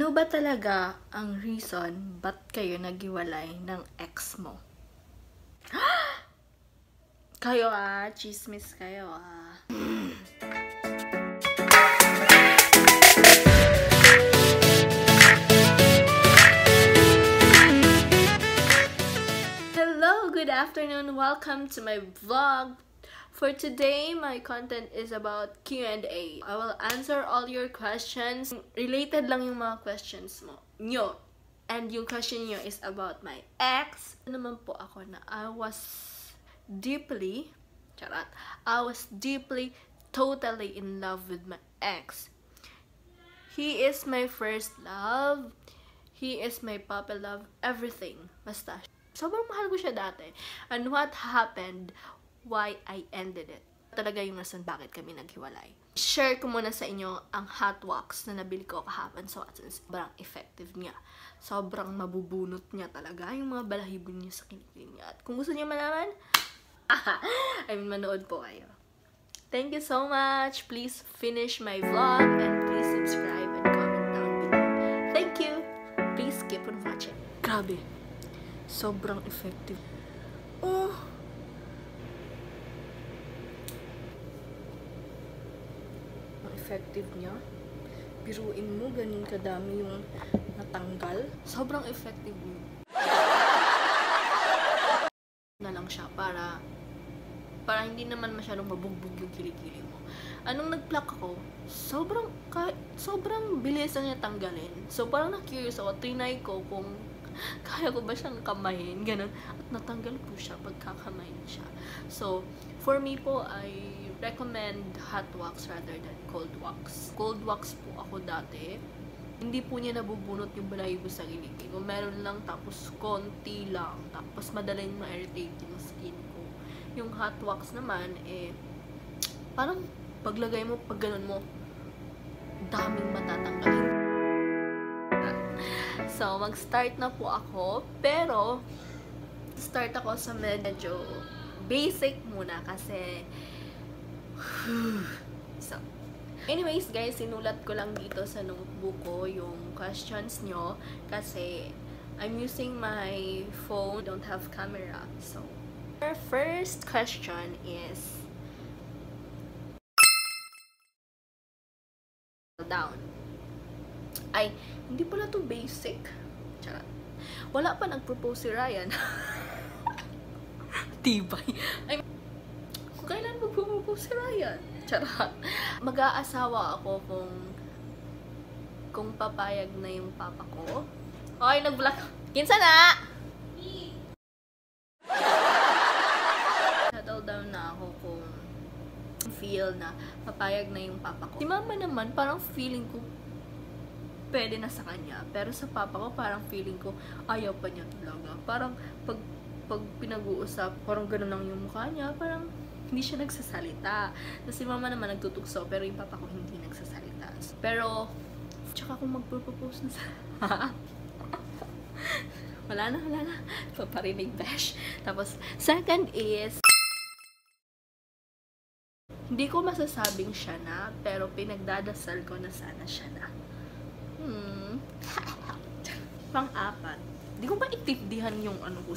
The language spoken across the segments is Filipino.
Ano ba talaga ang reason ba't kayo naghiwalay ng ex mo? Kayo chismis kayo Hello, good afternoon. Welcome to my vlog. For today, my content is about Q&A. I will answer all your questions. Related lang yung mga questions nyo. And yung question nyo is about my ex. Naman po ako na I was deeply, totally in love with my ex. He is my first love. He is my puppy love. Everything. Basta. Sobrang mahal ko siya dati. And what happened, why I ended it. Talaga yung rason bakit kami naghiwalay. Share ko muna sa inyo ang hot wax na nabili ko kahapon sa Watsons. Sobrang effective niya. Sobrang mabubunot niya talaga yung mga balahibo niya sa kilikili niya. At kung gusto niyo malaman, manood po kayo. Thank you so much. Please finish my vlog and please subscribe and comment down below. Thank you. Please keep on watching. Grabe. Sobrang effective. Effective niya. Biruin mo, ganun kadami yung natanggal. Sobrang effective niya. Na lang siya para hindi naman masyadong mabugbog yung kilikili mo. Anong nag-pluck ako, sobrang bilis na niya tanggalin. So parang na-curious ako, trinay ko kung kaya ko ba siyang kamayin, ganun. At natanggal po siya pagkakamayin siya. So, for me po, I recommend hot wax rather than cold wax. Cold wax po ako dati. Hindi po niya nabubunot yung balahibo sa kilikili. Kung meron lang, tapos konti lang. Tapos madaling ma-irritate yung skin ko. Yung hot wax naman, parang paglagay mo, pag ganun mo, daming matatanggalin. So, mag-start na po ako. Pero, start ako sa medyo basic muna kasi so, anyways guys, sinulat ko lang dito sa notebook ko yung questions nyo kasi I'm using my phone, don't have camera. So, our first question is down. Ay, hindi pala to basic. Charot. Wala pa nag-propose si Ryan. Tibay. Ay, kung kailan mag-propose si Ryan? Charot. Mag-aasawa ako kung papayag na yung papa ko. Ay, nag-block. Kinsa na! Settle down na ako kung feel na papayag na yung papa ko. Si mama naman, parang feeling ko pwede na sa kanya. Pero sa papa ko, parang feeling ko, ayaw pa niya talaga. Parang, pag pinag-uusap, parang gano'n lang yung mukha niya. Parang, hindi siya nagsasalita. Tapos si mama naman nagtutugso, pero yung papa ko hindi nagsasalita. Pero, tsaka kung magpropose na sa... wala na. Paparinig, besh. Tapos, second is, hindi ko masasabing siya na, pero pinagdadasal ko na sana siya na. Pang-apat, di ko ba itindihan yung ano ko.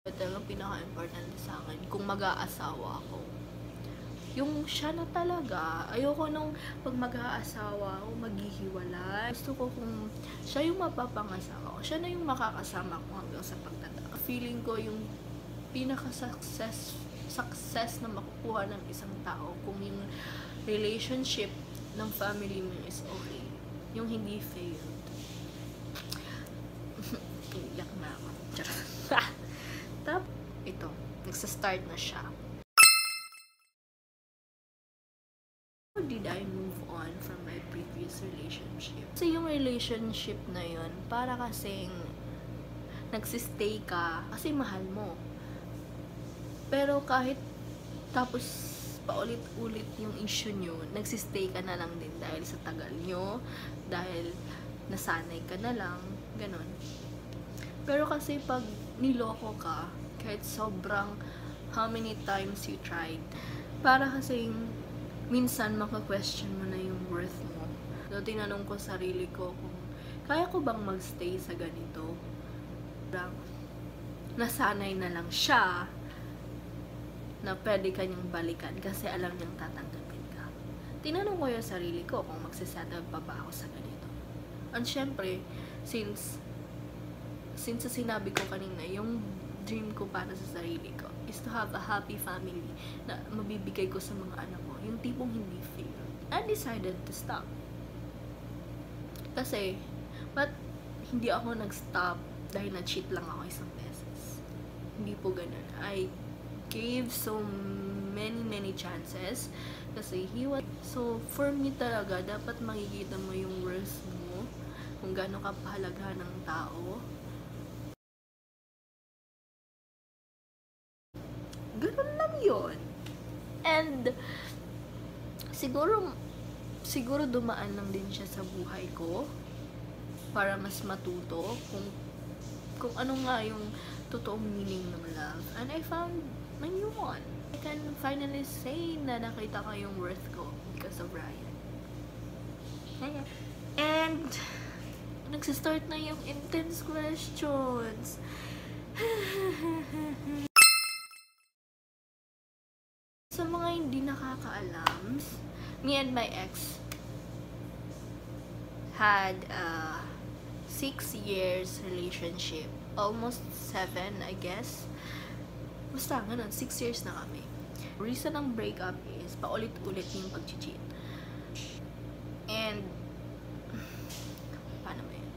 Ito lang pinaka-importante sa akin kung mag-aasawa ako. Yung siya na talaga, ayoko nung pag mag-aasawa ako, maghihiwalay. Gusto ko kung siya yung mapapangasawa ko, siya na yung makakasama ko hanggang sa pagtanda. Feeling ko yung pinaka-success na makukuha ng isang tao kung yung relationship ng family mo is okay. Yung hindi failed. Iyak na ako. Tapos, ito. Nagsa-start na siya. How did I move on from my previous relationship? Kasi yung relationship na yun, para kasing nagsistay ka kasi mahal mo. Pero kahit tapos paulit-ulit yung issue nyo, nagsistay ka na lang din dahil sa tagal nyo, dahil nasanay ka na lang, ganon. Pero kasi pag niloko ka, kahit sobrang how many times you tried, para kasing minsan maka-question mo na yung worth mo. tinanong ko sarili ko kung kaya ko bang magstay sa ganito. Nasanay na lang siya na pwede kanyang balikan kasi alam niyang tatanggapin ka. Tinanong ko yung sarili ko kung magsisettle pa ba ako sa ganito. And syempre, since sa sinabi ko kanina, yung dream ko para sa sarili ko is to have a happy family na mabibigay ko sa mga anak ko. Yung tipong hindi fail. I decided to stop. Kasi, but hindi ako nag-stop dahil na-cheat lang ako isang beses. Hindi po ganun. I gave so many chances kasi so for me talaga dapat makikita mo yung worth mo kung gaano ka pahalagahan ng tao. Ganun lang yun. And siguro dumaan lang din siya sa buhay ko para mas matuto kung ano nga yung totoong meaning ng love. And I found my new one. I can finally say na nakita ko yung worth ko because of Ryan. And nagsistart na yung intense questions. Sa mga hindi nakakaalam, me and my ex had a 6 years relationship. Almost 7, I guess. Basta, ganun, 6 years na kami. Reason ng breakup is, paulit-ulit yung pag-cheat. And, paano ba yun?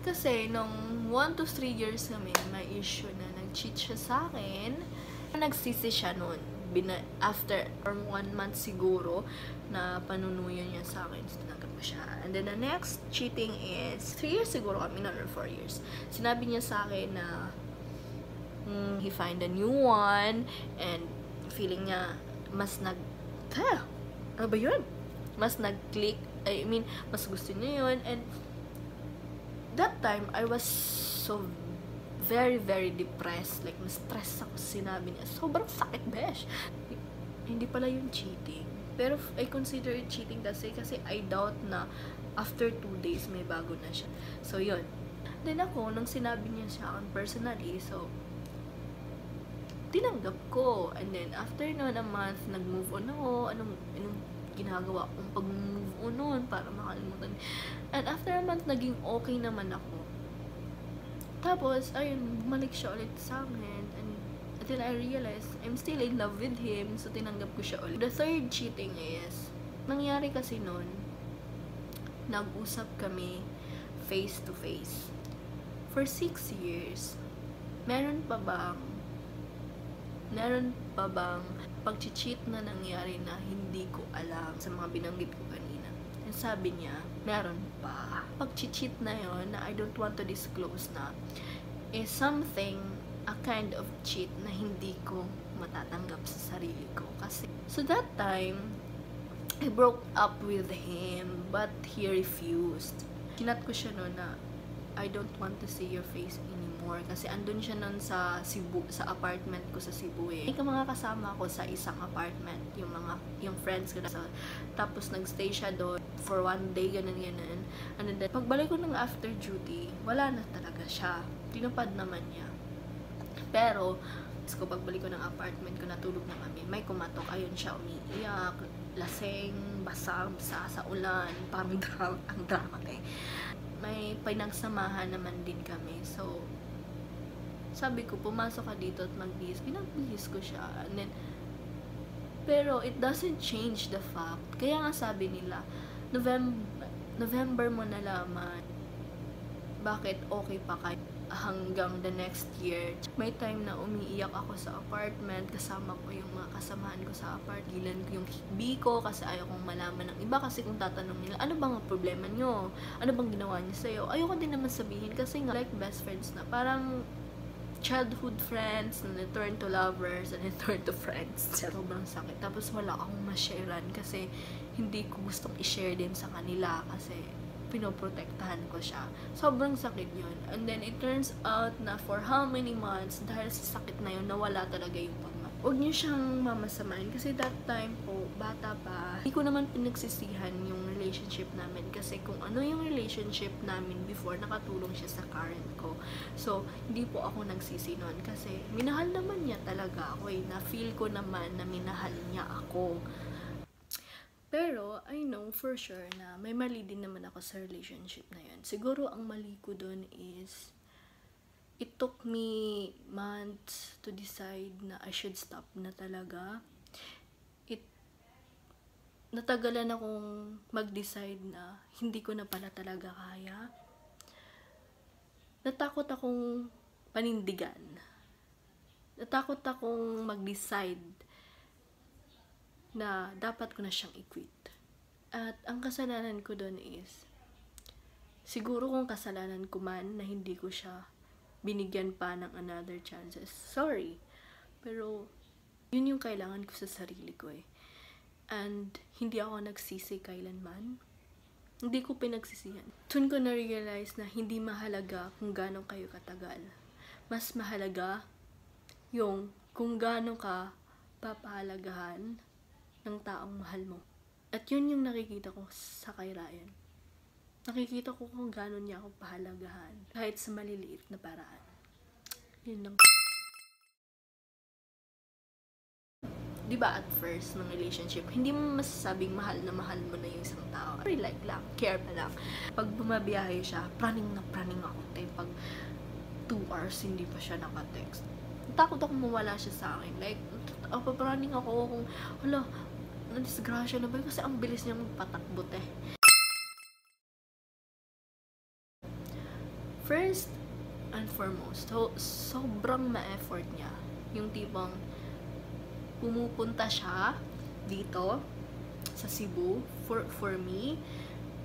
Kasi, nung 1 to 3 years kami, may issue na nag-cheat siya sa akin. Nagsisi siya nun. After 1 month siguro, na panunuyan niya sa akin, tinanggap ko siya. And then, the next cheating is, 3 years siguro kami, not or 4 years. Sinabi niya sa akin na, he find a new one and feeling niya mas ano ba yun? Mas nag-click, I mean, mas gusto niya yun. And that time, I was so very depressed. Like, na-stress ako sinabi niya. Sobrang sakit, besh. Hindi pala yung cheating. Pero I consider it cheating kasi I doubt na after 2 days may bago na siya. So, yun. Then ako, nung sinabi niya sa akin personally, so, tinanggap ko. And then, after noon, a month, nag-move on ako. Anong ginagawa kong pag-move on noon para makalimutan. And after a month, naging okay naman ako. Tapos, ayun, bumalik siya ulit sa akin. And then I realized, I'm still in love with him. So, tinanggap ko siya ulit. The third cheating is, nangyari kasi noon, nag-usap kami face to face. For 6 years, meron pa bang pag-cheat na nangyari na hindi ko alam sa mga binanggit ko kanina? And sabi niya, meron pa. Pag-cheat na yon na I don't want to disclose na is something, a kind of cheat na hindi ko matatanggap sa sarili ko. Kasi, so that time, I broke up with him, but he refused. Kinat ko siya noon na, I don't want to see your face anymore. Kasi andun siya nun sa Cebu, sa apartment ko sa Cebu eh. May mga kasama ko sa isang apartment, yung friends ko. So, tapos nagstay siya doon for 1 day, ganun. And then, pagbalik ko ng after duty, wala na talaga siya. Tinupad naman niya. Pero, pagbalik ko ng apartment ko, natulog na kami. May kumatok, ayun siya, umiiyak, laseng, basang, sa ulan, parang ang drama eh. May pinagsamahan naman din kami. So, sabi ko, pumasok ka dito at magbihis. Pinagbihis ko siya. And then, pero, it doesn't change the fact. Kaya nga sabi nila, November mo nalaman bakit okay pa kayo hanggang the next year. May time na umiiyak ako sa apartment, kasama ko yung mga kasamahan ko sa apartment. Gilan ko yung hikbi ko kasi ayaw kong malaman ng iba. Kasi kung tatanong nila, ano bang problema nyo? Ano bang ginawa niyo sa'yo? Ayoko din naman sabihin kasi nga like best friends na. Parang childhood friends na turn to lovers and turn to friends. Sobrang sakit. Tapos wala akong ma-sharean kasi hindi ko gustong i-share din sa kanila kasi pinoprotektahan ko siya. Sobrang sakit yun. And then, it turns out na for how many months, dahil sa sakit na yun, nawala talaga yung pagmamahal. Huwag niyo siyang mamasamain kasi that time po, bata pa, hindi ko naman pinagsisihan yung relationship namin. Kasi kung ano yung relationship namin before, nakatulong siya sa current ko. So, hindi po ako nagsisi nun. Kasi, minahal naman niya talaga ako eh. Na-feel ko naman na minahal niya ako. Pero, I know for sure na may mali din naman ako sa relationship na yun. Siguro, ang mali ko dun is, it took me months to decide na I should stop na talaga. Natagalan akong mag-decide na hindi ko na pala talaga kaya. Natakot akong panindigan. Natakot akong mag-decide na dapat ko na siyang i-quit. At ang kasalanan ko doon is, siguro kung kasalanan ko man na hindi ko siya binigyan pa ng another chances. Sorry. Pero, yun yung kailangan ko sa sarili ko eh. And, hindi ako nagsisi kailanman. Hindi ko pinagsisihan. Doon ko na-realize na hindi mahalaga kung gaano kayo katagal. Mas mahalaga yung kung gaano ka papahalagahan ng taong mahal mo. At yun yung nakikita ko sa kay Ryan. Nakikita ko kung gaano niya ako pahalagahan. Kahit sa maliliit na paraan. Yun lang. Diba at first ng relationship, hindi mo masasabing mahal mo na yung isang tao. Like lang, care pa lang. Pag bumabiyahe siya, praning ako. Pag 2 hours, hindi pa siya naka-text. Takot ako mawala siya sa akin. Like, praning ako kung, hala, nadisgrasya na ba yun? Kasi ang bilis niya magpatakbot eh. First and foremost, sobrang ma-effort niya. Yung tipong, pumupunta siya dito sa Cebu for me.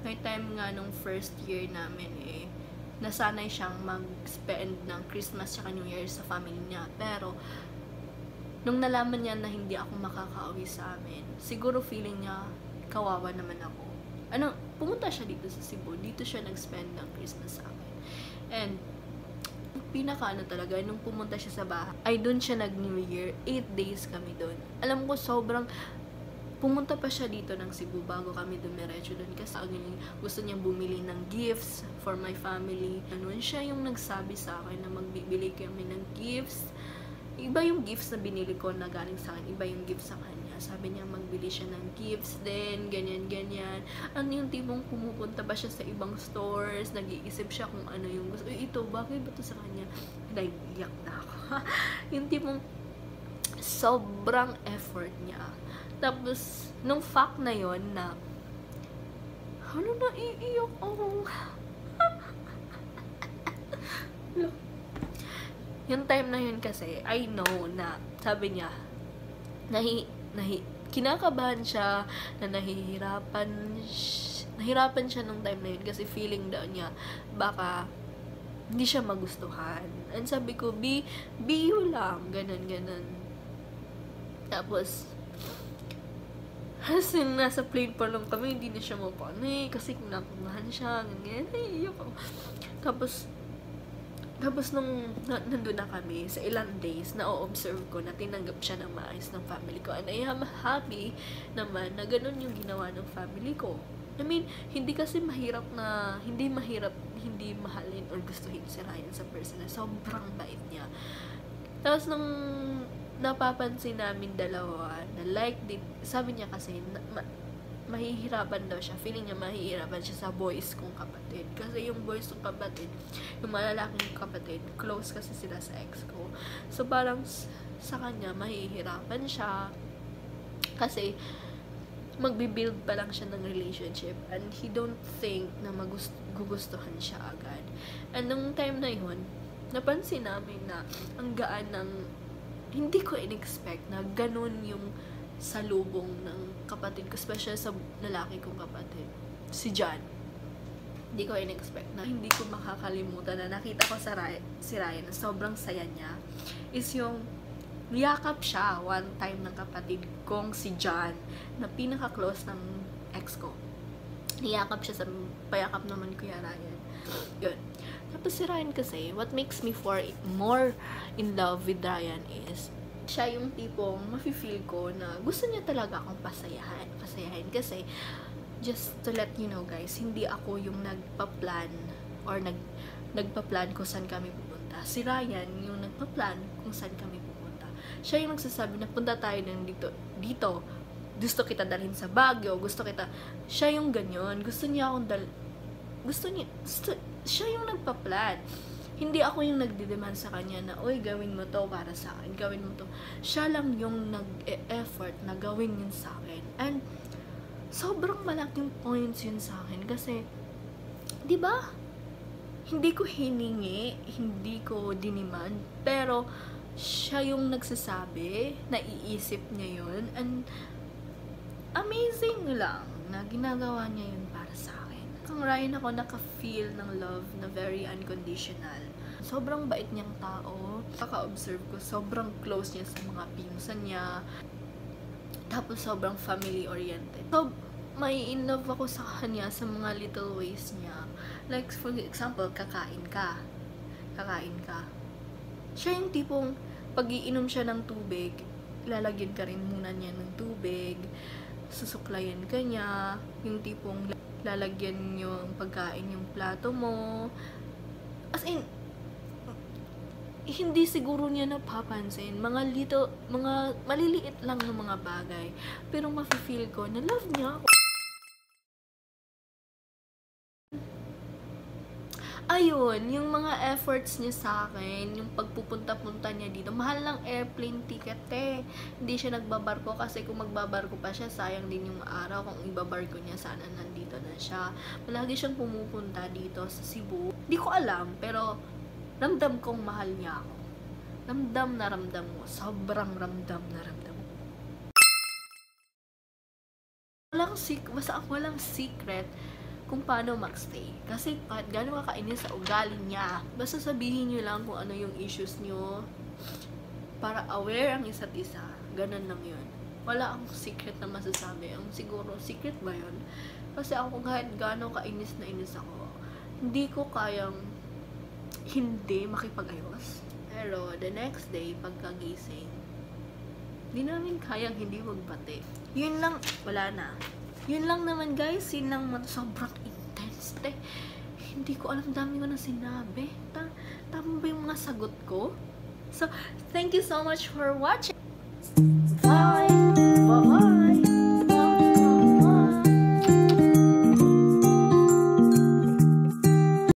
May time nga nung first year namin eh, nasanay siyang mag-spend ng Christmas tsaka New Year sa family niya. Pero, nung nalaman niya na hindi ako makakauwi sa amin, siguro feeling niya, kawawa naman ako. Pumunta siya dito sa Cebu. Dito siya nag-spend ng Christmas sa amin. And, talaga, nung pumunta siya sa bahay, ay doon siya nag-New Year. 8 days kami doon. Alam ko, sobrang, pumunta pa siya dito ng Cebu bago kami dumiretso doon. Kasi gusto niyang bumili ng gifts for my family. Noon siya yung nagsabi sa akin na magbibili kami ng gifts. Iba yung gifts na binili ko na galing sa akin. Iba yung gifts sa kanya. Sabi niya magbili siya ng gifts din, ganyan. Ano yung tipong pumupunta ba siya sa ibang stores, nag-iisip siya kung ano yung gusto. Ito, bagay ba to sa kanya? Naiyak na ako. Yung tipong sobrang effort niya. Tapos, nung fact na yon na, naiiyak ako. Yung time na yun kasi, I know na, sabi niya, kinakabahan siya, na nahirapan siya nung time na yun kasi feeling daw niya, baka hindi siya magustuhan. And sabi ko, be you lang, ganun. Tapos, kasi nasa plane pa lang kami, hindi na siya mapanay, kasi kinakabahan siya, ganyan, iyak ako. Tapos nung nandun na kami, sa ilang days, na-observe ko na tinanggap siya ng maayos ng family ko. And I am happy naman na ganun yung ginawa ng family ko. I mean, hindi kasi mahirap hindi mahalin or gustuhin si Ryan sa personal. Sobrang bait niya. Tapos nung napapansin namin dalawa, na sabi niya kasi, mahihirapan daw siya. Feeling niya mahihirapan siya sa boys kong kapatid. Kasi yung boys kong kapatid, yung malalaking kapatid, close kasi sila sa ex ko. So, parang sa kanya, mahihirapan siya. Kasi, magbibuild pa lang siya ng relationship. And he don't think na magugustuhan siya agad. And nung time na yun, napansin namin na ang gaan ng, hindi ko in-expect na ganun yung salubong ng kapatid ko, especially sa lalaki kong kapatid, si John. Hindi ko in-expect na hindi ko makakalimutan na nakita ko si Ryan na sobrang saya niya is yung niyakap siya one time ng kapatid kong si John na pinaka-close ng ex ko. Niyakap siya sa payakap naman Kuya Ryan. Yun. Tapos si Ryan kasi, what makes me more in love with Ryan is siya yung tipong mafe-feel ko na gusto niya talaga akong pasayahin kasi just to let you know guys, hindi ako yung nagpa-plan or nagpa-plan kung saan kami pupunta. Si Ryan yung nagpa-plan kung saan kami pupunta. Siya yung nagsasabi na punta tayo dito. Gusto kita dalhin sa Baguio, siya yung ganyan. Siya yung nagpa-plan. Hindi ako yung nagdidemand sa kanya na, oy, gawin mo to para sa akin, gawin mo to. Siya lang yung nag-e-effort na gawin yun sa akin. And sobrang malaking points yun sa akin kasi, di ba? Hindi ko hiningi, hindi ko diniman, pero siya yung nagsasabi, naiisip niya yun, and amazing lang na ginagawa niya yun para sa akin. Kung Ryan ako naka-feel ng love na very unconditional. Sobrang bait niyang tao. Kaka-observe ko, sobrang close niya sa mga pinsan niya. Tapos sobrang family-oriented. So, may in love ako sa kanya sa mga little ways niya. Like, for example, kakain ka. Siya yung tipong, pag-iinom siya ng tubig, lalagyan ka rin muna niya ng tubig, susuklayan ka niya, yung tipong lalagyan yung pagkain yung plato mo. As in, hindi siguro niya napapansin. Mga maliliit lang ng mga bagay. Pero mafe-feel ko na love niya ako. Ayun, yung mga efforts niya sa akin, yung pagpupunta-punta niya dito, mahal lang airplane ticket Hindi siya nagbabarko kasi kung magbabarko pa siya, sayang din yung araw. Kung ibabarko niya, sana nandito na siya. Palagi siyang pumupunta dito sa Cebu. Di ko alam, pero ramdam kong mahal niya ako. Ramdam na ramdam mo. Sobrang ramdam na ramdam mo. Walang secret kung paano magstay. Kasi kahit gano'n kakainis sa ugali niya, basta sabihin nyo lang kung ano yung issues nyo para aware ang isa't isa. Ganun lang yun. Wala akong secret na masasabi. Ang siguro, secret ba yun? Kasi ako kahit gano'n kainis na inis ako, hindi ko kayang hindi makipag-ayos. Pero the next day, pagkagising, hindi namin kayang hindi magbati. Yun lang, wala na. Yun lang naman guys, yun lang sobrang intense. Hindi ko alam, dami ko na sinabi. Tama ba yung mga sagot ko? So, thank you so much for watching. Bye!